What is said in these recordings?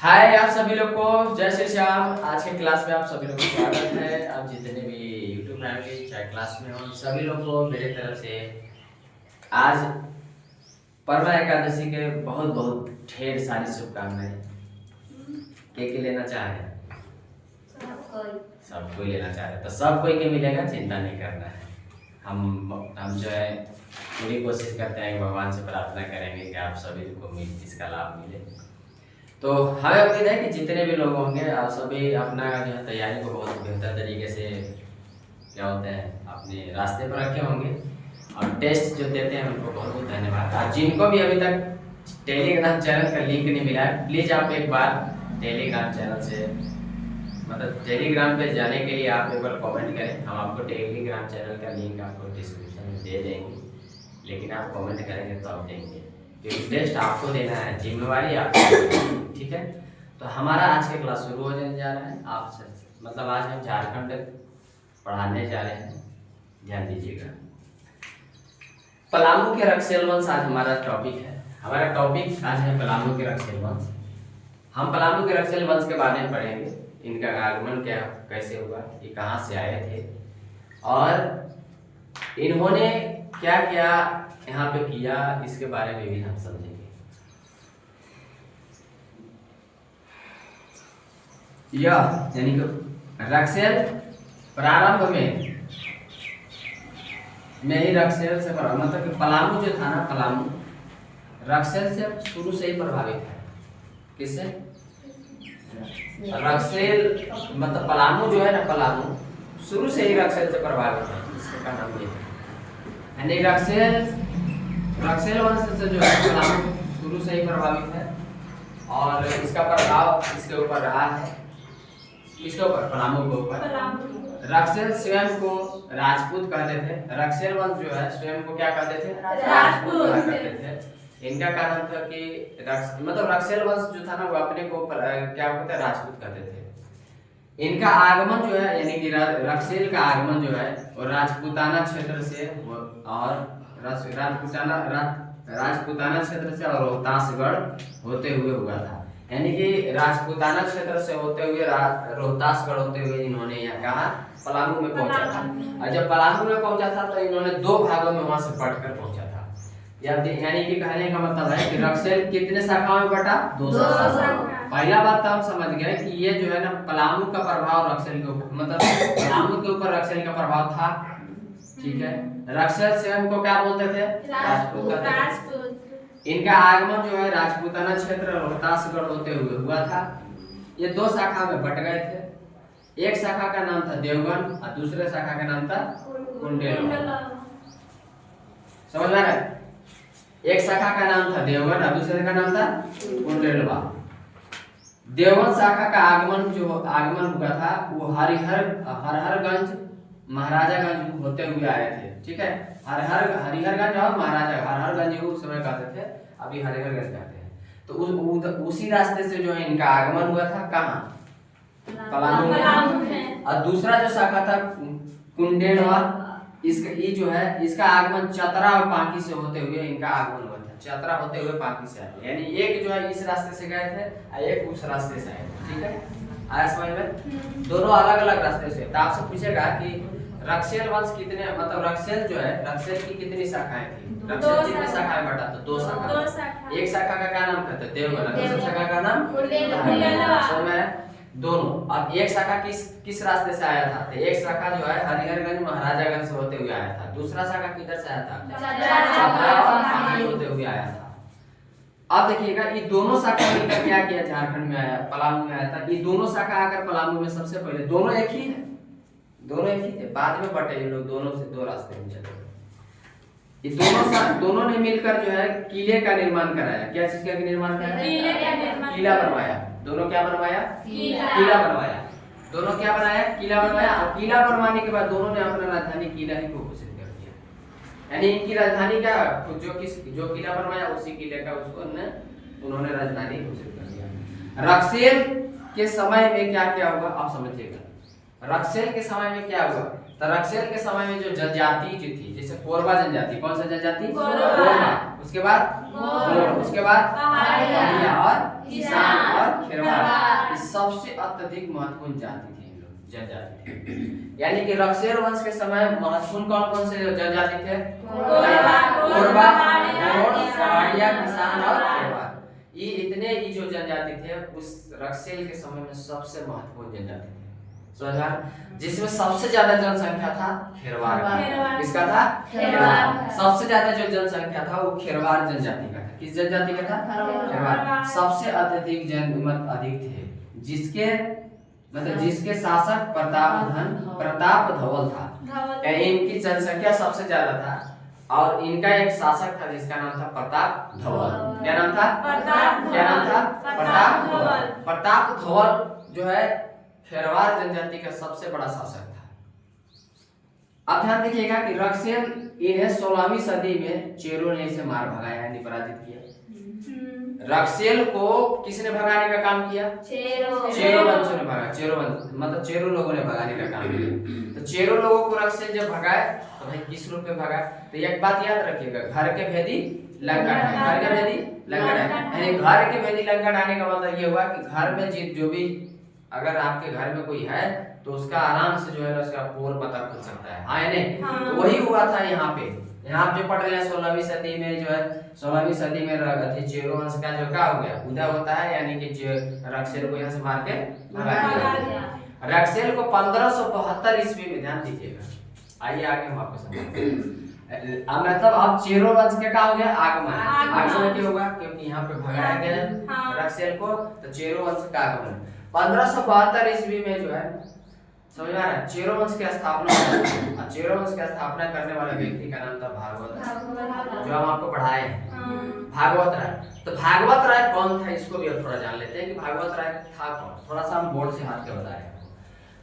हाय आप सभी लोग को जय श्री श्याम। आज के क्लास में आप सभी लोग को स्वागत है। आप जितने भी यूट्यूब फैमिली चाहे क्लास में हो सभी लोग को मेरे तरफ से आज परमा एकादशी के बहुत बहुत ढेर सारी शुभकामनाएं। के लेना चाह रहे हैं? सब कोई लेना चाह रहे हैं तो सब कोई के मिलेगा, चिंता नहीं करना है। हम जो है पूरी कोशिश करते हैं कि भगवान से प्रार्थना करेंगे कि आप सभी को इसका लाभ मिले। तो हमें उम्मीद है कि जितने भी लोग होंगे आप सभी अपना जो है तैयारी को बहुत बेहतर तरीके से क्या होते हैं अपने रास्ते पर रखे होंगे और टेस्ट जो देते हैं उनको बहुत बहुत धन्यवाद। और जिनको भी अभी तक टेलीग्राम चैनल का लिंक नहीं मिला है प्लीज़ आप एक बार टेलीग्राम चैनल से मतलब टेलीग्राम पे जाने के लिए आप एक बार कमेंट करें। हम आपको टेलीग्राम चैनल का लिंक आपको डिस्क्रिप्शन में दे देंगे, लेकिन आप कमेंट करेंगे तो आप देंगे क्योंकि टेस्ट आपको देना है, जिम्मेवारी आपको। ठीक है, तो हमारा आज का क्लास शुरू होने जा रहा है। आप मतलब आज हम झारखंड पढ़ाने जा रहे हैं, ध्यान दीजिएगा। पलामू के रक्षेल वंश आज हमारा टॉपिक है। हमारा टॉपिक आज है पलामू के रक्षेल वंश। हम पलामू के रक्षेल वंश के बारे में पढ़ेंगे, इनका आगमन क्या कैसे हुआ, ये कहाँ से आए थे और इन्होंने क्या क्या यहाँ पे किया, इसके बारे में भी हम समझेंगे। यह यानी कि रक्षेल प्रारंभ में ही रक्षेल से मतलब कि पलामू जो था ना, पलामू रक्षेल से शुरू से ही प्रभावित है। किससे? रक्षेल मतलब पलामू जो है ना, पलामू शुरू से ही रक्षेल से प्रभावित है। इसका नाम ये है यानी रक्षेल वंश से जो है पलामू शुरू से ही प्रभावित है और इसका प्रभाव इसके ऊपर रहा है। किसके ऊपर? पलामू के ऊपर। रक्षेल स्वयं को राजपूत कहते थे। रक्षेल वंश जो है स्वयं को क्या कहते थे? राजपूत कहते थे। इनका कारण था कि मतलब रक्षेल वंश जो था ना वो अपने को क्या कहते हैं? राजपूत कहते थे। इनका आगमन जो है यानी कि रक्षेल का आगमन जो है वो राजपूताना क्षेत्र से और राजपूताना क्षेत्र से और रोहतासगढ़ होते हुए हुआ था। यानी कि राजपूताना क्षेत्र से होते हुए रोहतासगढ़ होते हुए इन्होंने यहाँ कहा पलामू में पहुंचा था। और जब पलामू में पहुंचा था तो इन्होंने दो भागों में वहां से पढ़कर पहुंचा था। यानी कि कहने का मतलब है कि रक्षेल कितने शाखाओं में बटा? दो शाखाओं। पहला बात तो हम समझ गए कि ये जो है ना पलामू का प्रभाव रक्षेल के ऊपर मतलब पलामू के ऊपर रक्षेल का प्रभाव था। ठीक है, रक्षेल स्वयं को क्या बोलते थे? राजपूत। इनका आगमन जो है राजपूताना क्षेत्र रोहतासगढ़ होते हुए हुआ था। ये दो शाखा में बट गए थे। एक शाखा का नाम था देवगन और दूसरे शाखा का नाम था कुंडेलवा। समझ में आ रहा है? एक शाखा का नाम था देवगन और दूसरे का नाम था कुंडेलवा। देवगन शाखा का आगमन हुआ था वो हरिहरगंज महाराजागंज होते हुए आए थे। ठीक है, हरिहरगंज और हरिहरगंज उस समय कहते थे, अभी हरिहरगंज कहते हैं। तो उसी रास्ते से जो है इनका आगमन हुआ था। कहाँ? पलामू में। और दूसरा जो शाखा था कुंडेलवा, इसका आगमन चतरा और पांकी से होते हुए इनका आगमन हुआ था। चतरा होते हुए पांकी से आए, यानी एक जो है इस रास्ते से गए थे और एक उस रास्ते से आए थे। ठीक है, आया समझ में? दोनों अलग अलग रास्ते से। तो आपसे पूछेगा कि रक्षेल वंश कितने मतलब रक्षेल जो है रक्षेल की कितनी शाखाएं थी? रक्षेल कितने शाखाएं बटा? तो दो शाखा। एक शाखा का क्या नाम कहते हैं? देवगन। दूसरी शाखा का नाम कुंडेलवा। समझ में? दोनों। अब एक शाखा किस रास्ते से आया था? तो एक शाखा जो है हरिहरगंज महाराजागंज से होते हुए आया था। दूसरा शाखा किधर से आया था? चतरा और पांकी होते हुए आया था। अब देखिएगा ये दोनों शाखा मिलकर क्या किया? झारखंड में आया, पलामू में आया था। ये दोनों शाखा आकर पलामू में सबसे पहले दोनों एक ही है, दोनों एक ही थे, बाद में बटे ये लोग, दोनों से दो रास्ते में चले। ये दोनों ने मिलकर जो है किले का निर्माण कराया। क्या चीज का निर्माण कराया? किला बनवाया। दोनों क्या बनवाया? किला बनवाया। दोनों क्या बनाया? किला बनवाया। और किला बनवाने के बाद दोनों ने अपना राजधानी किला ही को घोषित कर दिया। यानी इनकी राजधानी का जो किला बनवाया उसी किले का उन्होंने राजधानी घोषित कर दिया। रक्षेल के समय में क्या क्या हुआ आप समझिएगा। रक्षेल के समय में क्या हुआ? तो रक्षेल के समय में जो जनजाति जो थी, जैसे कोरबा जनजाति, कौन सा जनजाति? कोरबा। उसके बाद गोंड, उसके बाद पहाड़िया और किसान और खेरवाड़। ये सबसे अत्यधिक महत्वपूर्ण जाति थी, इन लोग जनजाति थे। यानी कि रक्सेल वंश के समय महत्वपूर्ण कौन कौन से जनजाति थे? कोरबा, गोंड, पहाड़िया, किसान और खेरवाड़। ये इतने ही जो जनजाति थे उस रक्सेल के समय में सबसे महत्वपूर्ण जनजाति थे, समझ। जिसमें सबसे ज्यादा जनसंख्या था खेरवाड़ का। किसका था? खेरवाड़। सबसे ज्यादा जो जनसंख्या था वो खेरवाड़ जनजाति का था। किस जनजाति का था? खेरवाड़। सबसे अत्यधिक जनमत अधिक थे, जिसके मतलब जिसके शासक प्रताप धवल था। इनकी जनसंख्या सबसे ज्यादा था और इनका एक शासक था जिसका नाम था प्रताप धवल। क्या नाम था? क्या नाम था? प्रताप धवल। प्रताप धवल जो है खेरवाड़ जनजाति का सबसे बड़ा शासक था। अब ध्यान देखिएगा कि रक्सेल इन्हें 16वीं सदी में चेरो ने इसे मार भगाया, यानी पराजित किया। रक्सेल को किसने भगाने का काम किया? चेरो वंश ने भगाया। चेरो वंश मतलब चेरो लोगों ने भगाने का काम किया। तो चेरो लोगों को रक्सेल जब भगाए तो भाई किस रूप में भगाए? तो एक बात याद रखिएगा, घर के भेदी लंका ढाए। घर के भेदी लंका ढाए, यानी घर के भेदी लंका ढाने का मतलब ये हुआ कि घर में जो भी अगर आपके घर में कोई है तो उसका आराम से जो है उसका पोल पता खुल सकता है, हाँ या नहीं? हाँ। तो वही हुआ था यहाँ पे। यहाँ आप जो पढ़ रहे हैं 16वीं सदी में जो है 16वीं सदी में चेरो वंश का जो क्या हो गया उदय होता है, यानी कि रक्सेल को यहाँ से मार के भगा दिया। रक्सेल को 1572 ईस्वी में, ध्यान दीजिएगा, आइए आगे हम आपको समझाएंगे। मतलब अब चेरो वंश का क्या हो गया? आगमन। आगमन क्यों होगा? क्योंकि यहाँ पे भगाया गया रक्सेल को, तो चेरो वंश का आगमन 1572 ईस्वी में जो है, समझ में आ रहा है? चेरो वंश की स्थापना, चेरो वंश की स्थापना करने वाले व्यक्ति का नाम था भागवत, जो हम आपको पढ़ाए हैं, भागवत राय। तो भागवत राय कौन था इसको भी थोड़ा जान लेते हैं कि भागवत राय था कौन। थोड़ा सा हम बोर्ड से हाथ के बता रहे हैं।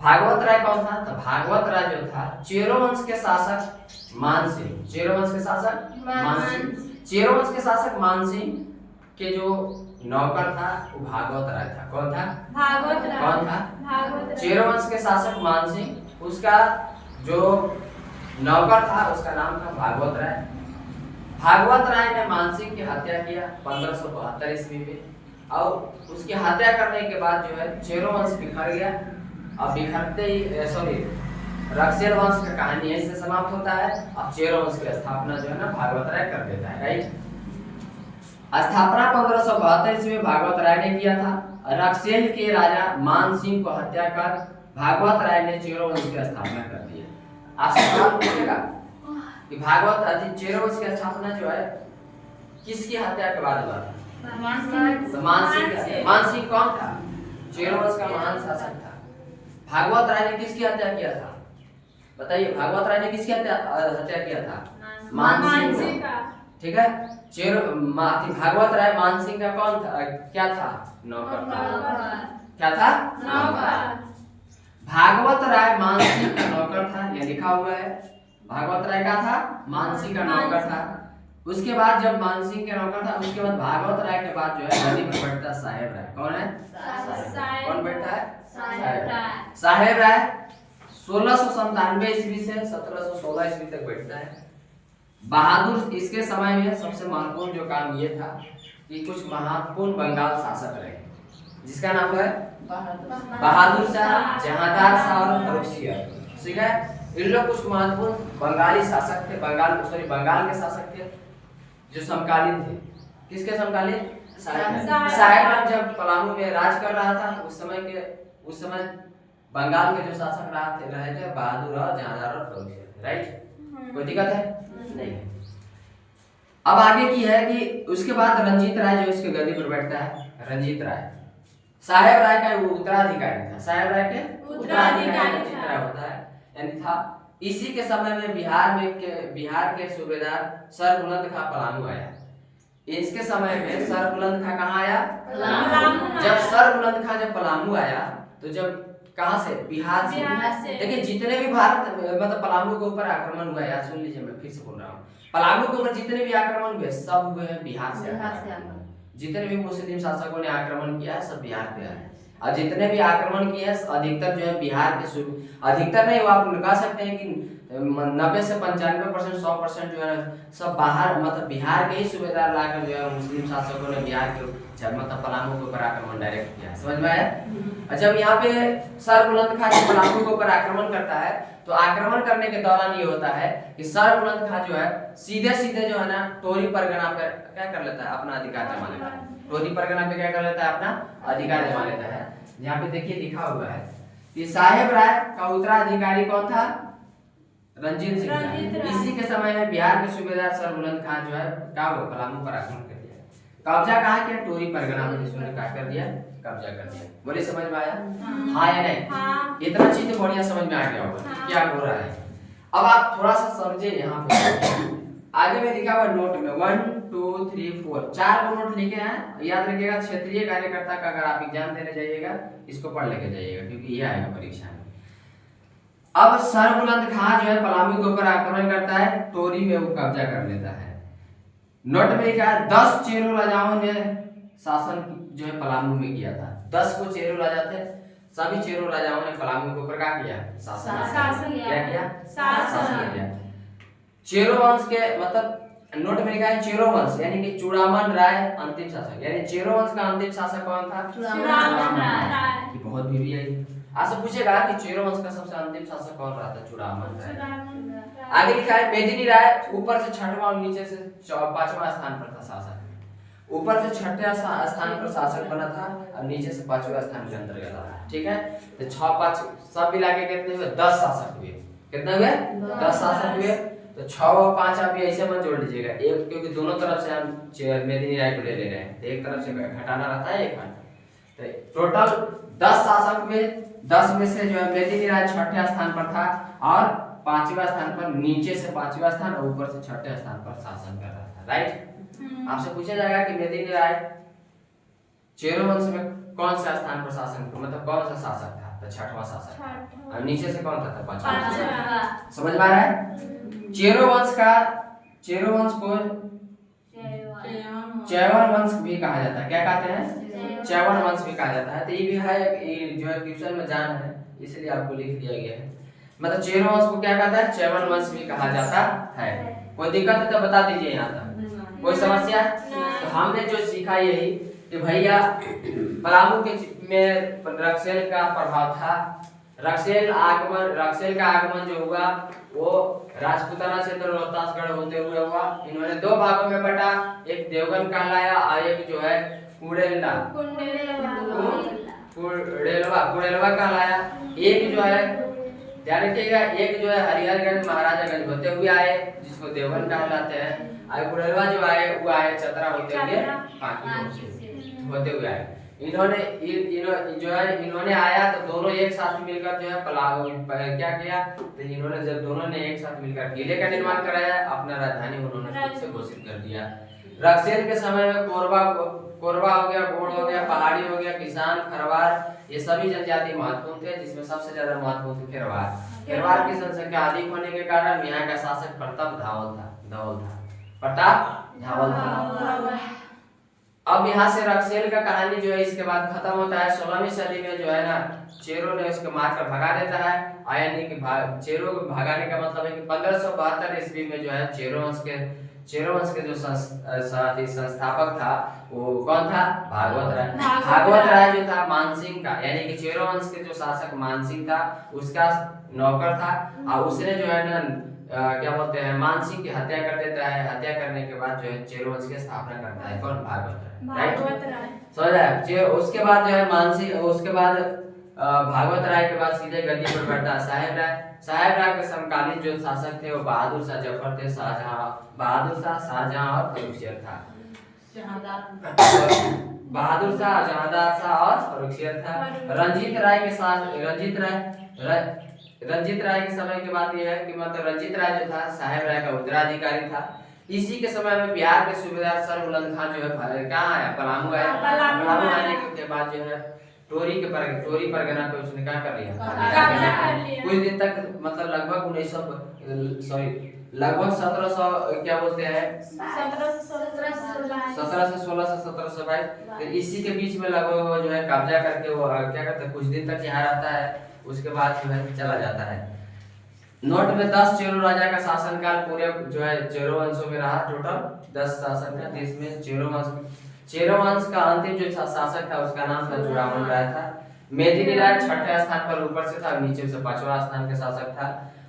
भागवत राय कौन था? तो भागवत राय जो था चेरो वंश के शासक मानसिंह, चेरो वंश के शासक मानसिंह, चेरो वंश के शासक मानसिंह के जो नौकर था वो भागवत राय था। कौन था? भागवत राय। कौन था? भागवत राय। चेरो वंश के शासक मानसिंह, उसका जो नौकर था उसका नाम था भागवत राय। भागवत राय ने मानसिंह की हत्या किया 1572 ईस्वी में, और उसकी हत्या करने के बाद जो है चेरो वंश बिखर गया। अब बिखरते ही रक्सेल वंश का कहानी यहीं से समाप्त होता है। अब चेरो वंश की स्थापना जो है ना भागवत राय कर देता है, राइट। स्थापना 1572 ईस्वी में भागवत राय ने किया था। रक्सेल के राजा मानसिंह को हत्या कर भागवत राय ने चेरो वंश की स्थापना कर दी। आप सवाल पूछेगा कि भागवत चेरो वंश की स्थापना जो है किसकी हत्या के बाद हुआ था? मानसिंह। मानसिंह कौन था? चेरो वंश का महान शासक था। भागवत राय ने किसकी हत्या किया था? बताइए, भागवत राय ने किसकी हत्या किया था? मानसिंह का। ठीक है। भागवत राय मानसिंह का कौन था? क्या था? नौकर था। क्या था? नौकर। भागवत राय मानसिंह का नौकर था, ये लिखा हुआ है। भागवत राय का था मानसिंह का नौकर था। उसके बाद जब मानसिंह के नौकर था, उसके बाद भागवत राय के बाद जो है गद्दी पर बैठता साहेब राय। कौन है? कौन बैठता है? साहेब राय। साहेब राय 1697 ईस्वी से 1716 ईस्वी तक बैठता है। बहादुर इसके समय में सबसे महत्वपूर्ण जो काम ये था कि कुछ महत्वपूर्ण बंगाल शासक रहे, जिसका नाम है बहादुर शाह, जहांदार शाह और फर्रुखसिंह। ठीक है, इन लोग कुछ महत्वपूर्ण बंगाली शासक थे। बंगाल के शासक थे जो समकालीन थे। किसके समकालीन? साहेब राय जब पलामू में राज कर रहा था उस समय बंगाल के जो शासक रहे थे बहादुर और जहांदार और फर्रुखसिंह, राइट। कोई दिक्कत है? नहीं। अब आगे की है कि उसके बाद रंजीत राय जो इसके गद्दी पर बैठता है। रंजीत राय साहेब राय का उत्तराधिकारी था। साहेब राय के उत्तराधिकारी रंजीत राय होता है, यानी था। इसी के समय में बिहार के सूबेदार सर बुलंद खां पलामू आया। इसके समय में सर बुलंद खां कहाँ आया? जब सर बुलंद खां जब पलामू आया तो जब कहां से? बिहार से। देखिए, जितने भी भारत मतलब पलामू के ऊपर आक्रमण हुआ, यार सुन लीजिए, मैं फिर से बोल रहा हूँ, पलामू के ऊपर जितने भी आक्रमण हुए सब हुए हैं बिहार से। जितने भी मुस्लिम शासकों ने आक्रमण किया सब बिहार पे आए, और जितने भी आक्रमण किए अधिकतर जो है बिहार के अधिकतर नहीं, वो आप कह सकते हैं कि 90 से 95%, 100% जो है सब बाहर मतलब बिहार के ही सूबेदार लाकर जो है मुस्लिम शासकों ने बिहार के मतलब पलामू के ऊपर आक्रमण डायरेक्ट किया। समझ में आया? अच्छा, अब यहाँ पे सर बुलंद खां जब पलामू के ऊपर आक्रमण करता है तो आक्रमण करने के दौरान ये होता है कि सर बुलंद खां जो है सीधे सीधे जो है ना टोरी परगना पर क्या कर लेता है, अपना अधिकार जमा लेता है। टोरी परगना पे क्या कर लेता है, अपना अधिकार जमा लेता है। यहाँ पे देखिए लिखा हुआ है कि साहेब राय का उत्तराधिकारी कौन था, रंजीत सिंह था। इसी के समय में बिहार के सूबेदार सर बुलंद खां जो है क्या हुआ, पलामू पर आक्रमण कर दिया। कब्जा कहाँ किया, टोरी परगना में, जिसने क्या कर दिया, कब्जा कर दिया। बोले समझ में आया? हाँ या नहीं? हाँ। इतना चीज तो बढ़िया समझ में आ गया होगा। हाँ। क्या हो रहा है अब आप थोड़ा सा समझे। यहाँ पे आगे में लिखा हुआ नोट में 1 2 3 4 4 नोट लिखे हैं, याद रखिएगा। क्षेत्रीय कार्यकर्ता का अगर आप एग्जाम देने जाइएगा इसको पढ़ लेके जाइएगा, क्योंकि ये आएगा परीक्षा में। अब सर बुलंद खां जो है पलामू के ऊपर आक्रमण करता है, टोरी में वो कब्जा कर लेता है। नोट में लिखा है 10 चेरो राजाओं ने शासन जो है पलामू में किया था। 10 को चेरो राजा थे, सभी चेरो राजाओं ने पलामू के ऊपर क्या किया, शासन किया। शासन किया। चेरो वंश के मतलब नोट में लिखा है चेरो वंश, यानी कि चूड़ामन राय अंतिम शासक, यानी चेरो वंश का अंतिम शासक कौन था, चूड़ामन राय। की बहुत भी आई आपसे पूछेगा कि चेरो वंश का सबसे अंतिम शासक कौन रहा था, चूड़ामन राय। आगे लिखा है मेदिनी राय ऊपर से 6वां और नीचे से 5वां स्थान पर था शासक। ऊपर से 6ठे स्थान पर शासक बना था और नीचे से 5वें स्थान के अंतर्गत था। ठीक है, तो 6 5 सब मिला के कितने हुए, 10 शासक हुए। कितने हुए, 10 शासक हुए। तो 6 और 5 आप ऐसे मत जोड़ लीजिएगा, एक क्योंकि दोनों तरफ से हम मेदिनी राय को ले रहे हैं, तो एक तरफ से घटाना रहता है एक बार। तो टोटल 10 शासक हुए। 10 में से जो है मेदिनी राय 6ठे स्थान पर था और 5वें स्थान पर, नीचे से 5वां स्थान और ऊपर से 6ठे स्थान पर शासन कर रहा था। राइट? आपसे पूछा जाएगा कि मेदिनी राय चेरो वंश में कौन सा स्थान पर शासन, मतलब कौन सा शासक था, तो 6वां शासक। और नीचे से कौन था, 5वां। समझ में आ रहा है? चेरो वंश को चैवन वंश भी कहा जाता है। क्या कहते हैं, चैवन वंश भी कहा जाता है। तो ये भी है, ये जो है क्वेश्चन में जान है, इसलिए आपको लिख दिया गया है। मतलब चेरो वंश को क्या कहता है, चैवन वंश भी कहा जाता है। कोई दिक्कत है तो बता दीजिए यहाँ तक, कोई समस्या? तो हमने जो सीखा यही कि भैया पलामू के में रक्सेल का प्रभाव था। रक्सेल का आगमन जो हुआ वो राजपूताना क्षेत्र रोहतासगढ़ होते हुए हुआ। इन्होंने 2 भागों में बटा, एक देवगन कहलाया और एक जो है कुड़ेलवा कहलाया। एक जो है ध्यान रखिएगा, एक जो है हरिहरगंज महाराजागंज होते हुए आए, जिसको देवगन कहलाते हैं। और कुड़ेलवा जो आए वो आए चतरा होते हुए, बाकी होते हुए आए। इन्होंने आया तो दोनों एक साथ मिलकर जो है क्या किया, तो इन्होंने जब दोनों ने एक साथ मिलकर किले का निर्माण कराया, अपना राजधानी उन्होंने खुद से घोषित कर दिया। रक्सेल के समय में कोरबा हो गया, गोड़ हो गया, पहाड़ी हो गया, किसान, खरवार, ये सभी जनजाति महत्वपूर्ण थे, जिसमें सबसे ज्यादा महत्वपूर्ण खेरवार की जनसंख्या अधिक होने के कारण यहाँ का शासक प्रताप धावल था। अब यहाँ से रक्सेल का कहानी जो है इसके बाद खत्म होता है। 16वीं सदी में जो है ना चेरो ने उसको मारकर भगा देता है। यानी कि चेरो को भगाने का मतलब है कि 1572 ईस्वी में जो है चेरो वंश के जो संस्थापक था वो कौन था, भागवत राय जो था मानसिंह का, यानी कि चेरो वंश के जो शासक मानसिंह था उसका नौकर था। और उसने जो है ना क्या बोलते हैं, मानसिंह की हत्या कर देता है। हत्या करने के बाद जो है चेरो वंश की स्थापना करता है कौन, भागवत राय। समझ आया? उसके बाद जो है भागवत राय के बाद सीधे गद्दी पर बैठता है साहेब राय के समकालीन जो शासक थे वो बहादुर शाह जफर थे, शाहजहां और फर्रुखसियर था। बहादुर शाह, जहांदार शाह और फर्रुखसियर था। रंजीत राय के समय की बात यह है कि मतलब रंजीत राय जो था साहेब राय का उत्तराधिकारी था। इसी के समय में बिहार के सूबेदार सर बुलंद खां जो है कहाँ आया, पलामू आया। पलामू आने के बाद जो है टोरी परगना पे उसने क्या कर लिया, कुछ दिन तक, मतलब लगभग 1700 क्या बोलते हैं 1722। तो इसी के बीच में लगभग जो है कब्जा करके वो क्या करता है, कुछ दिन तक यहाँ रहता है, उसके बाद जो है चला जाता है। नोट में 10 चेरो राजा का शासनकाल पूरे जो है चेरो वंशों में रहा। टोटल 10 शासक था, जिसमें चेरो वंश का अंतिम जो शासक था उसका नाम था चूड़ामन राय था। मेदिनी राय छठे स्थान पर ऊपर से था, नीचे से 5वां स्थान का शासक था।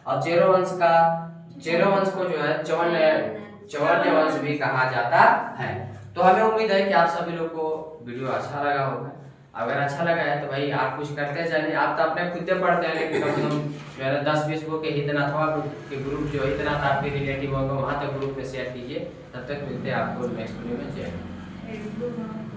और चेरो वंश को जो है चौवन्य वंश भी कहा जाता है। तो हमें उम्मीद है कि आप सभी लोग को वीडियो अच्छा लगा होगा। अगर अच्छा लगा है तो भाई आप कुछ करते जाइए, आप तो अपने खुद से पढ़ते हैं, लेकिन कम से कम जो है 10-20 को के हितनाथवा के ग्रुप जो हितनाथ आपके रिलेटिव होगा वहाँ तक ग्रुप में शेयर कीजिए। तब तक मिलते हैं आपको नेक्स्ट वीडियो में। जय हिंद।